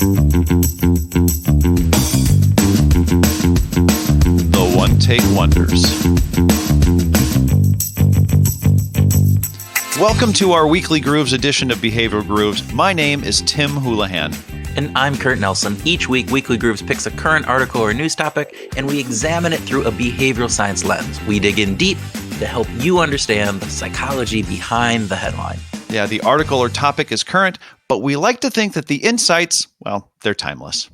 The One Take Wonders. Welcome to our Weekly Grooves edition of Behavioral Grooves. My name is Tim Houlihan. And I'm Kurt Nelson. Each week, Weekly Grooves picks a current article or news topic, and we examine it through a behavioral science lens. We dig in deep to help you understand the psychology behind the headline. Yeah, the article or topic is current, but we like to think that the insights, well, they're timeless.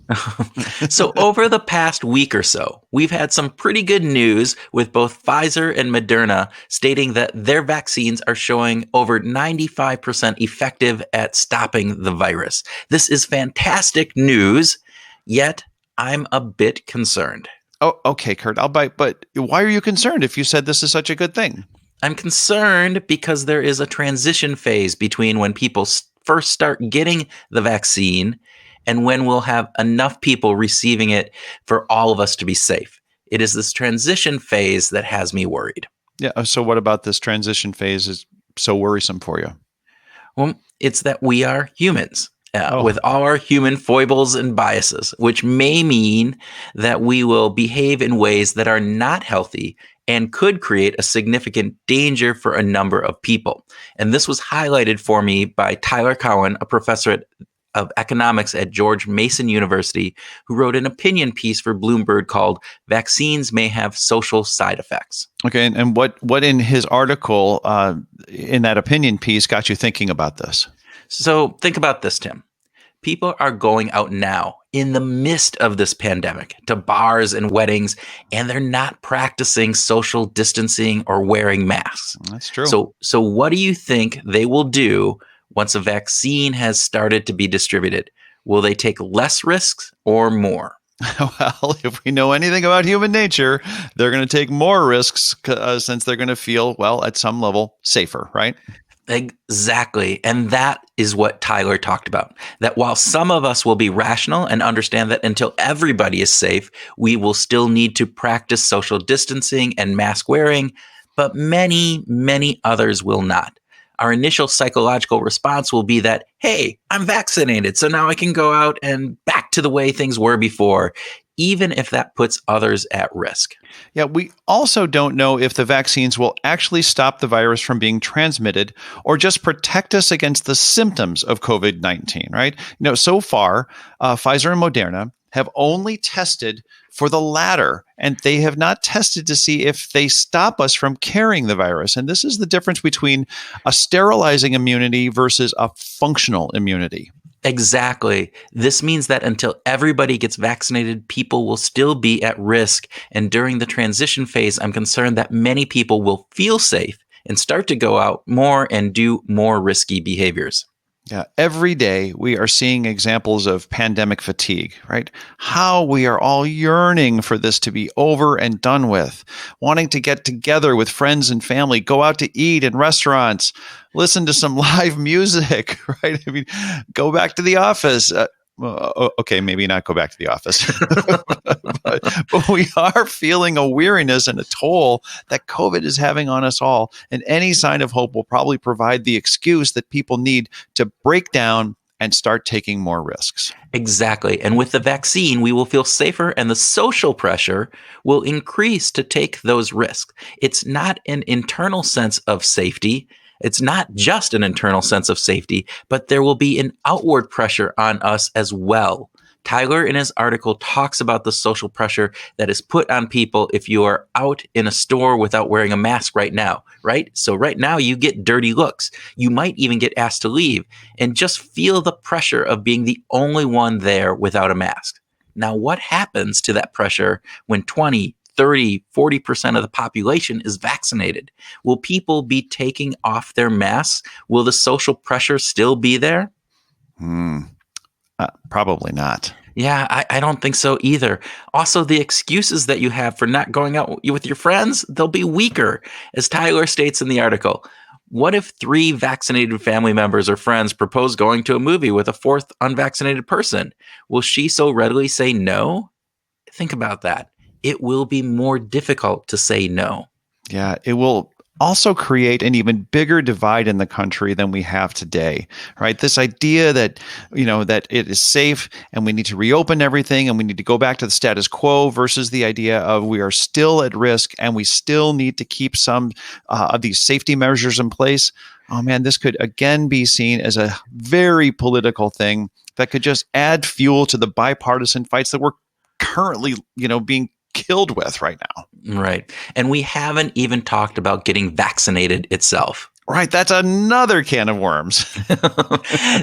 So over the past week or so, we've had some pretty good news with both Pfizer and Moderna stating that their vaccines are showing over 95% effective at stopping the virus. This is fantastic news, yet I'm a bit concerned. Oh, okay, Kurt, I'll bite, but why are you concerned if you said this is such a good thing? I'm concerned because there is a transition phase between when people first start getting the vaccine and when we'll have enough people receiving it for all of us to be safe. It is this transition phase that has me worried. Yeah, so what about this transition phase is so worrisome for you? Well, it's that we are humans. With all our human foibles and biases, which may mean that we will behave in ways that are not healthy and could create a significant danger for a number of people. And this was highlighted for me by Tyler Cowen, a professor of economics at George Mason University, who wrote an opinion piece for Bloomberg called "Vaccines May Have Social Side Effects." Okay, and what in his article, in that opinion piece, got you thinking about this? So think about this, Tim. People are going out now in the midst of this pandemic to bars and weddings, and they're not practicing social distancing or wearing masks. That's true. So what do you think they will do once a vaccine has started to be distributed? Will they take less risks or more? Well, if we know anything about human nature, they're going to take more risks since they're going to feel, well, at some level, safer, right? Exactly. And that is what Tyler talked about, that while some of us will be rational and understand that until everybody is safe, we will still need to practice social distancing and mask wearing, but many, many others will not. Our initial psychological response will be that, hey, I'm vaccinated, so now I can go out and back to the way things were before, even if that puts others at risk. Yeah, we also don't know if the vaccines will actually stop the virus from being transmitted or just protect us against the symptoms of COVID-19, right? So far, Pfizer and Moderna have only tested for the latter, and they have not tested to see if they stop us from carrying the virus. And this is the difference between a sterilizing immunity versus a functional immunity. Exactly. This means that until everybody gets vaccinated, people will still be at risk. And during the transition phase, I'm concerned that many people will feel safe and start to go out more and do more risky behaviors. Yeah, every day we are seeing examples of pandemic fatigue, right? How we are all yearning for this to be over and done with, wanting to get together with friends and family, go out to eat in restaurants, listen to some live music, right? I mean, go back to the office. Okay, maybe not go back to the office, but we are feeling a weariness and a toll that COVID is having on us all. And any sign of hope will probably provide the excuse that people need to break down and start taking more risks. Exactly. And with the vaccine, we will feel safer and the social pressure will increase to take those risks. It's not an internal sense of safety. It's not just an internal sense of safety, but there will be an outward pressure on us as well. Tyler, in his article, talks about the social pressure that is put on people if you are out in a store without wearing a mask right now, right? So right now you get dirty looks. You might even get asked to leave and just feel the pressure of being the only one there without a mask. Now, what happens to that pressure when 20, 30, 40% of the population is vaccinated? Will people be taking off their masks? Will the social pressure still be there? Probably not. Yeah, I don't think so either. Also, the excuses that you have for not going out with your friends, they'll be weaker. As Tyler states in the article, what if 3 vaccinated family members or friends propose going to a movie with a 4th unvaccinated person? Will she so readily say no? Think about that. It will be more difficult to say no. Yeah, it will also create an even bigger divide in the country than we have today, right? This idea that, that it is safe and we need to reopen everything and we need to go back to the status quo versus the idea of we are still at risk and we still need to keep some of these safety measures in place. Oh man, this could again be seen as a very political thing that could just add fuel to the bipartisan fights that we're currently, being killed with right now. Right. And we haven't even talked about getting vaccinated itself. Right. That's another can of worms.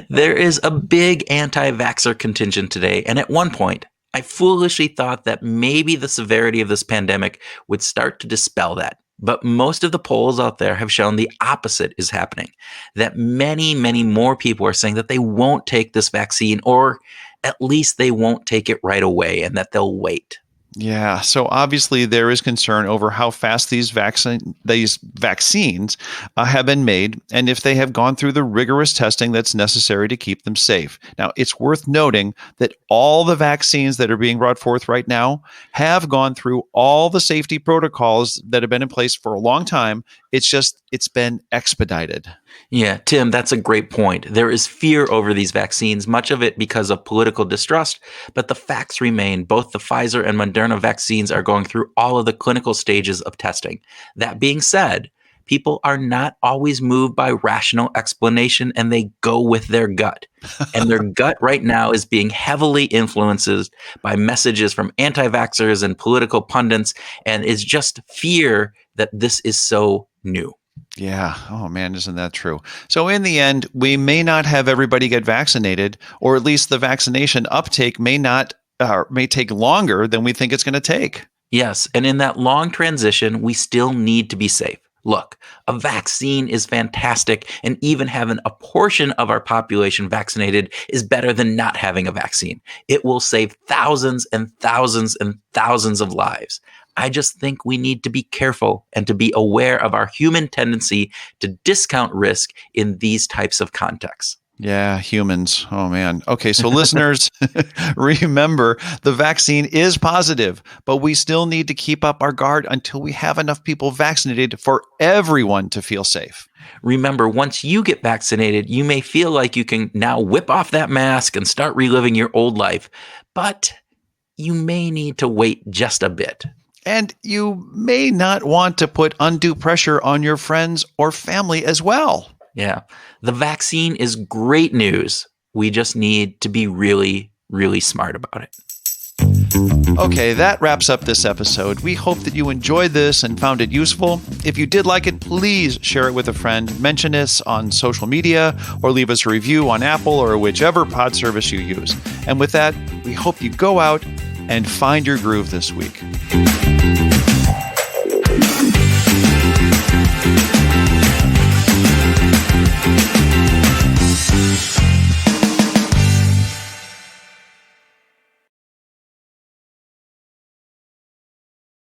There is a big anti-vaxxer contingent today. And at one point, I foolishly thought that maybe the severity of this pandemic would start to dispel that. But most of the polls out there have shown the opposite is happening, that many, many more people are saying that they won't take this vaccine, or at least they won't take it right away, and that they'll wait. Yeah. So obviously there is concern over how fast these vaccines have been made and if they have gone through the rigorous testing that's necessary to keep them safe. Now, it's worth noting that all the vaccines that are being brought forth right now have gone through all the safety protocols that have been in place for a long time. It's been expedited. Yeah, Tim, that's a great point. There is fear over these vaccines, much of it because of political distrust, but the facts remain. Both the Pfizer and Moderna vaccines are going through all of the clinical stages of testing. That being said, people are not always moved by rational explanation and they go with their gut. And their gut right now is being heavily influenced by messages from anti-vaxxers and political pundits, and it's just fear that this is so new. Yeah. Oh, man, isn't that true? So in the end, we may not have everybody get vaccinated, or at least the vaccination uptake may take longer than we think it's going to take. Yes. And in that long transition, we still need to be safe. Look, a vaccine is fantastic, and even having a portion of our population vaccinated is better than not having a vaccine. It will save thousands and thousands and thousands of lives. I just think we need to be careful and to be aware of our human tendency to discount risk in these types of contexts. Yeah, humans. Oh, man. Okay, so listeners, remember the vaccine is positive, but we still need to keep up our guard until we have enough people vaccinated for everyone to feel safe. Remember, once you get vaccinated, you may feel like you can now whip off that mask and start reliving your old life, but you may need to wait just a bit. And you may not want to put undue pressure on your friends or family as well. Yeah. The vaccine is great news. We just need to be really, really smart about it. Okay, that wraps up this episode. We hope that you enjoyed this and found it useful. If you did like it, please share it with a friend, mention us on social media, or leave us a review on Apple or whichever pod service you use. And with that, we hope you go out and find your groove this week.